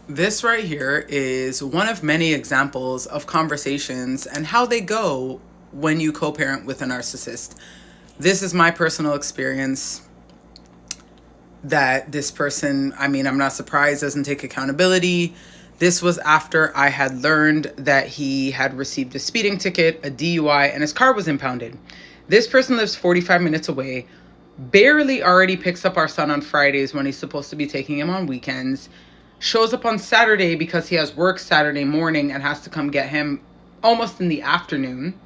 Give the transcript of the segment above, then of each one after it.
This right here is one of many examples of conversations and how they go when you co-parent with a narcissist. This is my personal experience that this person, I'm not surprised, doesn't take accountability. This was after I had learned that he had received a speeding ticket, a DUI, and his car was impounded. This person lives 45 minutes away, barely already picks up our son on Fridays when he's supposed to be taking him on weekends, shows up on Saturday because he has work Saturday morning and has to come get him almost in the afternoon,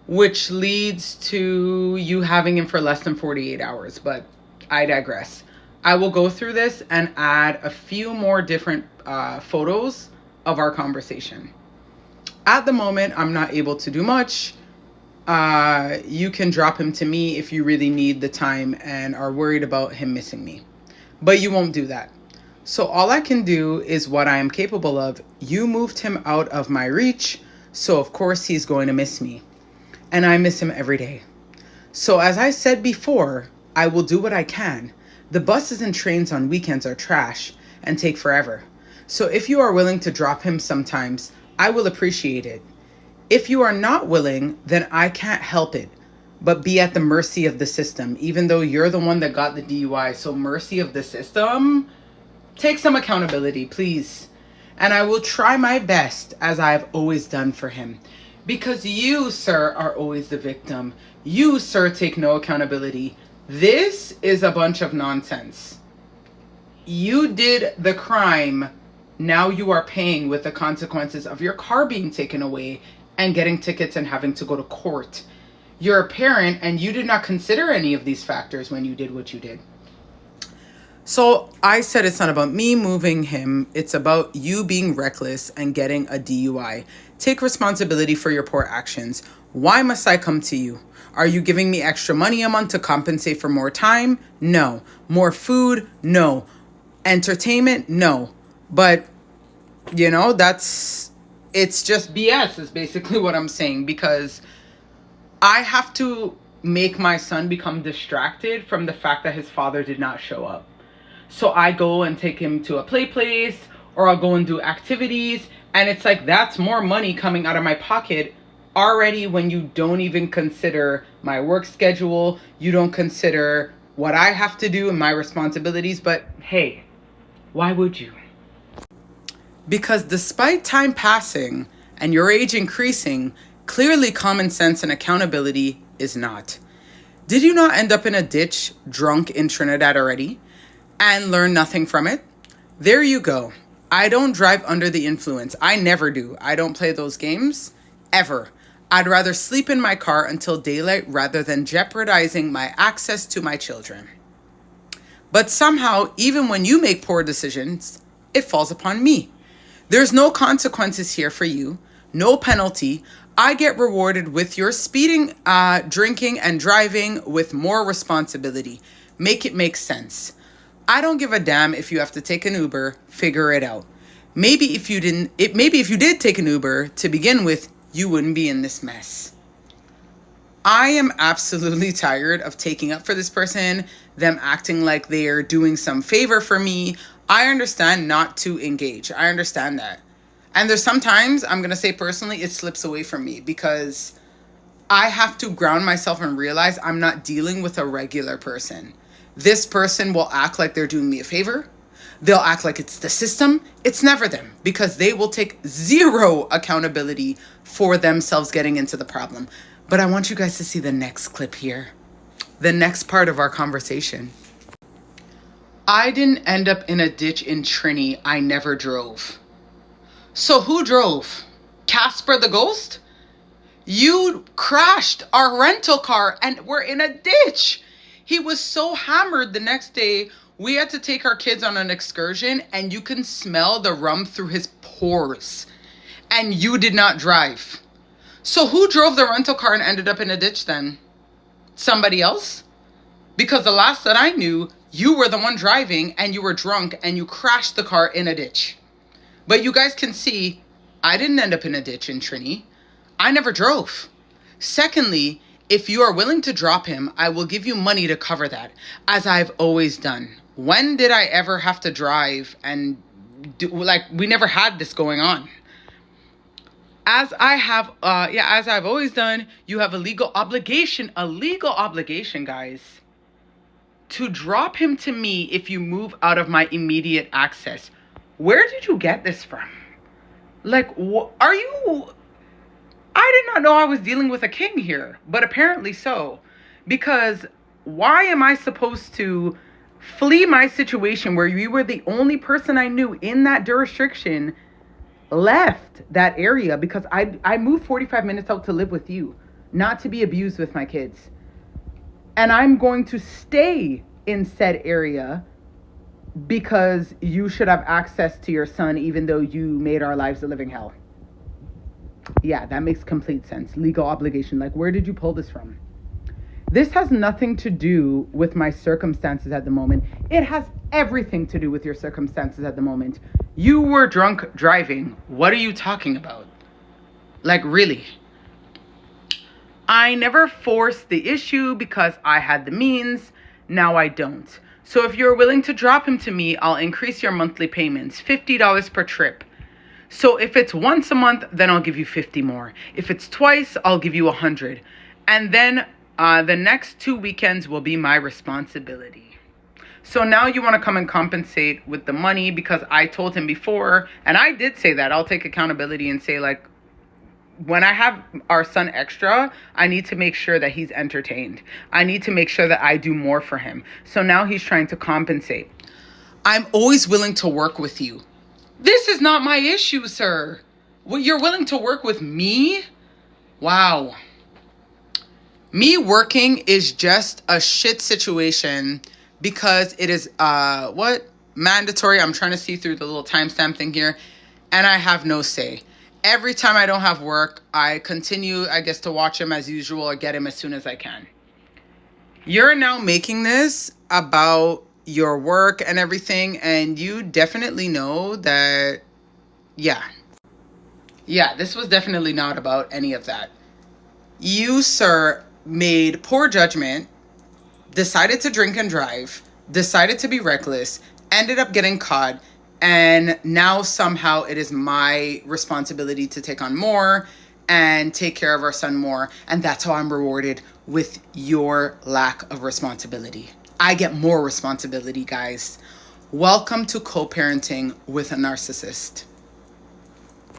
which leads to you having him for less than 48 hours. But I digress. I will go through this and add a few more different photos of our conversation. At the moment, I'm not able to do much. You can drop him to me if you really need the time and are worried about him missing me. But you won't do that. So all I can do is what I am capable of. You moved him out of my reach, so of course he's going to miss me. And I miss him every day. So as I said before, I will do what I can. The buses and trains on weekends are trash and take forever. So if you are willing to drop him sometimes, I will appreciate it. If you are not willing, then I can't help it, but be at the mercy of the system, even though you're the one that got the DUI. So mercy of the system, take some accountability, please. And I will try my best, as I've always done for him. Because you, sir, are always the victim. You, sir, take no accountability. This is a bunch of nonsense. You did the crime. Now you are paying with the consequences of your car being taken away and getting tickets and having to go to court. You're a parent and you did not consider any of these factors when you did what you did. So I said it's not about me moving him. It's about you being reckless and getting a DUI. Take responsibility for your poor actions. Why must I come to you? Are you giving me extra money a month to compensate for more time? No. More food? No. Entertainment? No. But, it's just BS is basically what I'm saying, because I have to make my son become distracted from the fact that his father did not show up. So I go and take him to a play place, or I'll go and do activities. And it's like, that's more money coming out of my pocket already when you don't even consider my work schedule. You don't consider what I have to do and my responsibilities. But hey, why would you? Because despite time passing and your age increasing, clearly common sense and accountability is not. Did you not end up in a ditch drunk in Trinidad already and learn nothing from it? There you go. I don't drive under the influence. I never do. I don't play those games ever. I'd rather sleep in my car until daylight rather than jeopardizing my access to my children. But somehow, even when you make poor decisions, it falls upon me. There's no consequences here for you, no penalty. I get rewarded with your speeding, drinking, and driving with more responsibility. Make it make sense. I don't give a damn if you have to take an Uber, figure it out. Maybe if you did take an Uber to begin with, you wouldn't be in this mess. I am absolutely tired of taking up for this person, them acting like they're doing some favor for me. I understand not to engage. I understand that. And there's sometimes, I'm going to say personally, it slips away from me because I have to ground myself and realize I'm not dealing with a regular person. This person will act like they're doing me a favor. They'll act like it's the system. It's never them, because they will take zero accountability for themselves getting into the problem. But I want you guys to see the next clip here. The next part of our conversation. I didn't end up in a ditch in Trini. I never drove. So who drove? Casper the ghost? You crashed our rental car and we're in a ditch. He was so hammered the next day, we had to take our kids on an excursion and you can smell the rum through his pores. And you did not drive. So who drove the rental car and ended up in a ditch then? Somebody else? Because the last that I knew, you were the one driving and you were drunk and you crashed the car in a ditch. But you guys can see, I didn't end up in a ditch in Trini. I never drove. Secondly, if you are willing to drop him, I will give you money to cover that, as I've always done. When did I ever have to drive and we never had this going on. As I've always done, you have a legal obligation, guys, to drop him to me if you move out of my immediate access. Where did you get this from? Like, are you... I did not know I was dealing with a king here, but apparently so. Because why am I supposed to flee my situation where you were the only person I knew in that jurisdiction, left that area because I moved 45 minutes out to live with you, not to be abused with my kids. And I'm going to stay in said area because you should have access to your son even though you made our lives a living hell. Yeah, that makes complete sense. Legal obligation. Like, where did you pull this from? This has nothing to do with my circumstances at the moment. It has everything to do with your circumstances at the moment. You were drunk driving. What are you talking about? Like, really? I never forced the issue because I had the means. Now I don't. So if you're willing to drop him to me, I'll increase your monthly payments, $50 per trip. So if it's once a month, then I'll give you 50 more. If it's twice, I'll give you 100. And then the next 2 weekends will be my responsibility. So now you want to come and compensate with the money because I told him before, and I did say that. I'll take accountability and say, like, when I have our son extra, I need to make sure that he's entertained. I need to make sure that I do more for him. So now he's trying to compensate. I'm always willing to work with you. This is not my issue, sir. Well, you're willing to work with me? Wow. Me working is just a shit situation because it is, mandatory. I'm trying to see through the little timestamp thing here. And I have no say. Every time I don't have work, I continue, I guess, to watch him as usual or get him as soon as I can. You're now making this about your work and everything, and you definitely know that, yeah, this was definitely not about any of that. You, sir, made poor judgment, decided to drink and drive, decided to be reckless, ended up getting caught, and now somehow it is my responsibility to take on more and take care of our son more, and that's how I'm rewarded with your lack of responsibility. I get more responsibility, guys. Welcome to co-parenting with a narcissist.